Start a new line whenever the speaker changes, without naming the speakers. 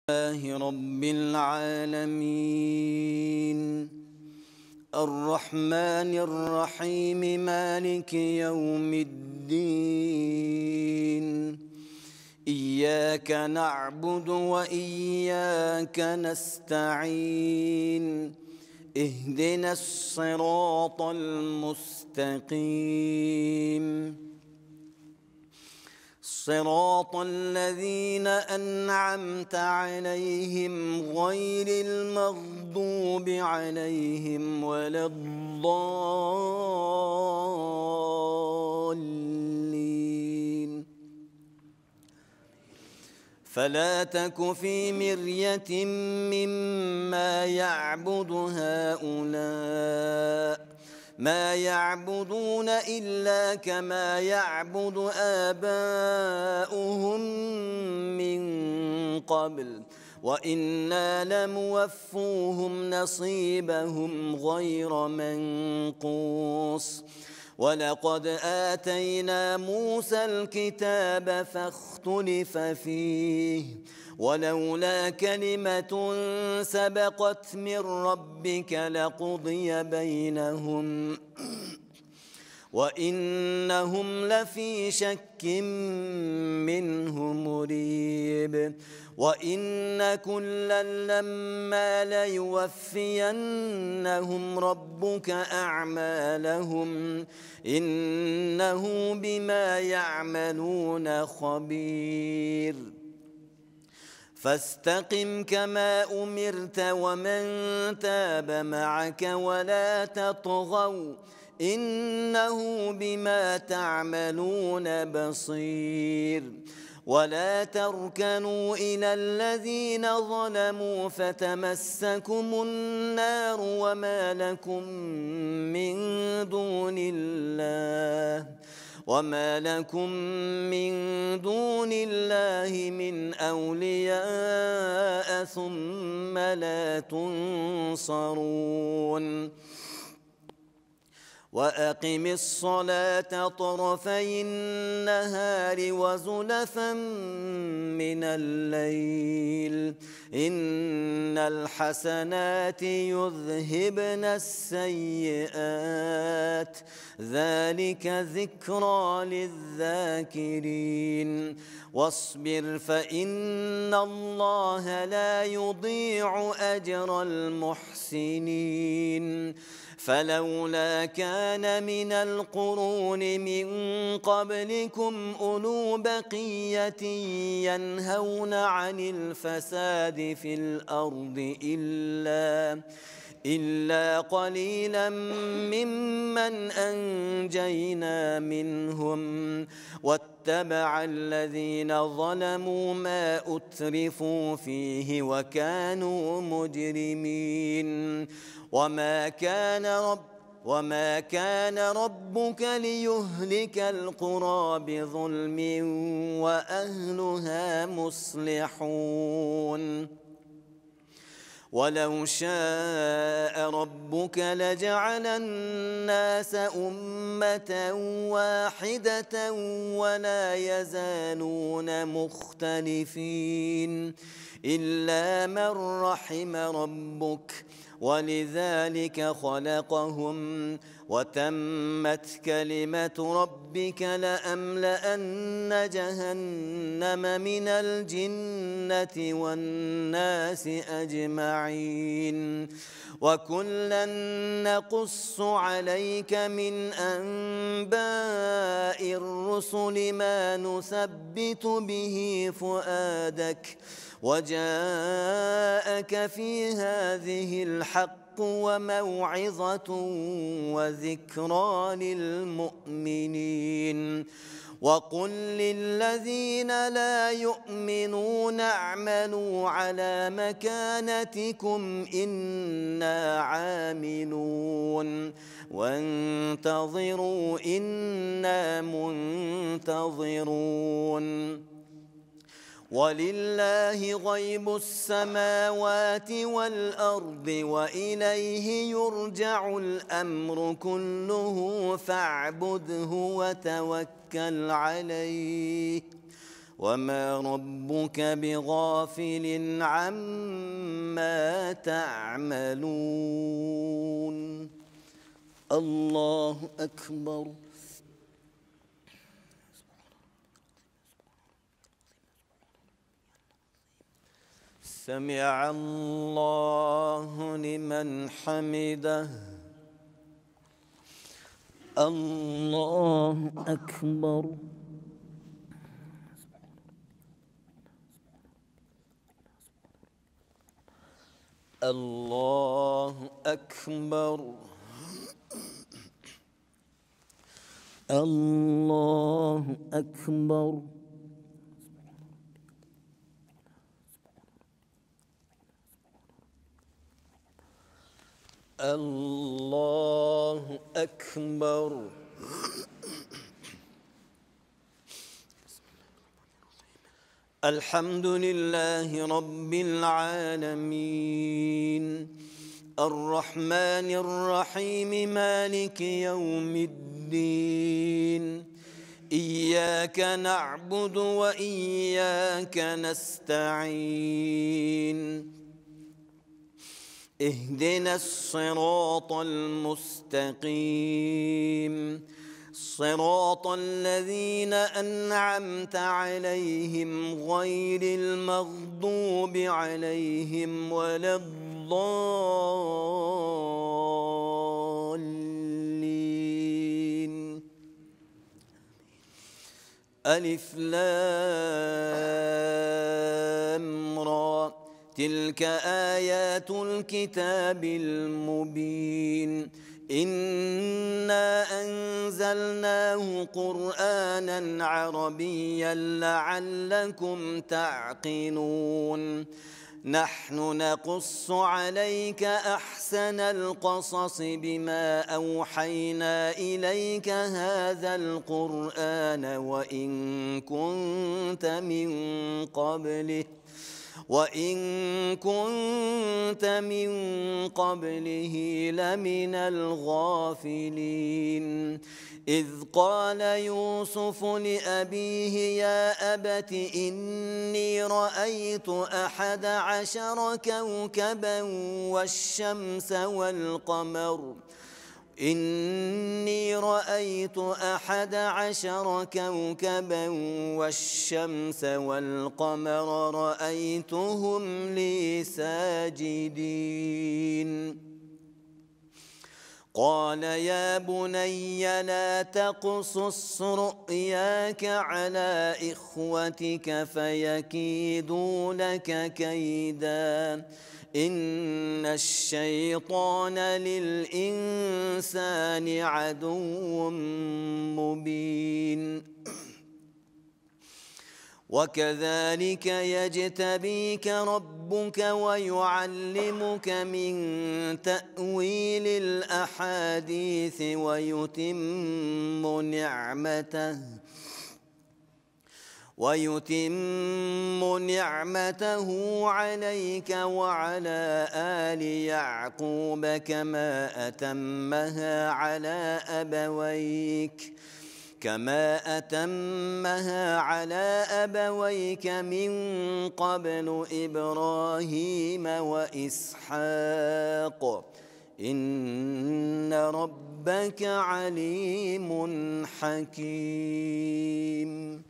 لله رب العالمين الرحمن الرحيم مالك يوم الدين إياك نعبد وإياك نستعين اهدنا الصراط المستقيم صراط الذين أنعمت عليهم غير المغضوب عليهم ولا الضالين فلا تك في مرية مما يعبد هؤلاء ما يعبدون إلا كما يعبد آباؤهم من قبل وإنا لموفوهم نصيبهم غير منقوص ولقد آتينا موسى الكتاب فاختلف فيه ولولا كلمة سبقت من ربك لقضي بينهم وإنهم لفي شك منه مريب وإن كلا لما ليوفينهم ربك أعمالهم إنه بما يعملون خبير فاستقم كما أمرت ومن تاب معك ولا تطغوا إنه بما تعملون بصير ولا تركنوا إلى الذين ظلموا فتمسكم النار وما لكم من دون الله من أولياء ثم لا تنصرون وأقم الصلاة طرفي النهار وزلفا من الليل إن الحسنات يذهبن السيئات ذلك ذكرى للذاكرين واصبر فإن الله لا يضيع أجر المحسنين فلولا كان من القرون من قبلكم أولو بقية ينهون عن الفساد في الأرض إلا قليلا ممن أنجينا منهم واتبع الذين ظلموا ما أترفوا فيه وكانوا مجرمين وما كان ربك ليهلك القرى بظلم وأهلها مصلحون ولو شاء ربك لجعل الناس أمة واحدة ولا يزالون مختلفين إلا من رحم ربك ولذلك خلقهم وتمت كلمة ربك لأملأن جهنم من الجنة والناس أجمعين وكلا نقص عليك من أنباء الرسل ما نثبت به فؤادك وجاءك في هذه الحق وموعظة وذكرى للمؤمنين وقل للذين لا يؤمنون اعملوا على مكانتكم إنا عاملون وانتظروا إنا منتظرون ولله غيب السماوات والأرض وإليه يرجع الأمر كله فاعبده وتوكل عليه وما ربك بغافل عما تعملون. الله أكبر. سمع الله لمن حمده. الله أكبر. الله أكبر. الله أكبر. الله أكبر. الحمد لله رب العالمين الرحمن الرحيم مالك يوم الدين إياك نعبد وإياك نستعين اهدنا الصراط المستقيم صراط الذين أنعمت عليهم غير المغضوب عليهم ولا الضالين. ألف لام را تلك آيات الكتاب المبين إنا أنزلناه قرآنا عربيا لعلكم تعقلون. نحن نقص عليك أحسن القصص بما أوحينا إليك هذا القرآن وإن كنت من قبله لمن الغافلين. إذ قال يوسف لأبيه يا أبت إني رأيت 11 كوكبا والشمس والقمر إني رأيت 11 كوكبا والشمس والقمر رأيتهم لي ساجدين. قال يا بني لا تقصص رؤياك على إخوتك فيكيدوا لك كيدا إن الشيطان للإنسان عدو مبين. وكذلك يجتبيك ربك ويعلمك من تأويل الأحاديث ويتم نعمته عليك وعلى آل يعقوب كما أتمها على أبويك من قبل إبراهيم وإسحاق إن ربك عليم حكيم.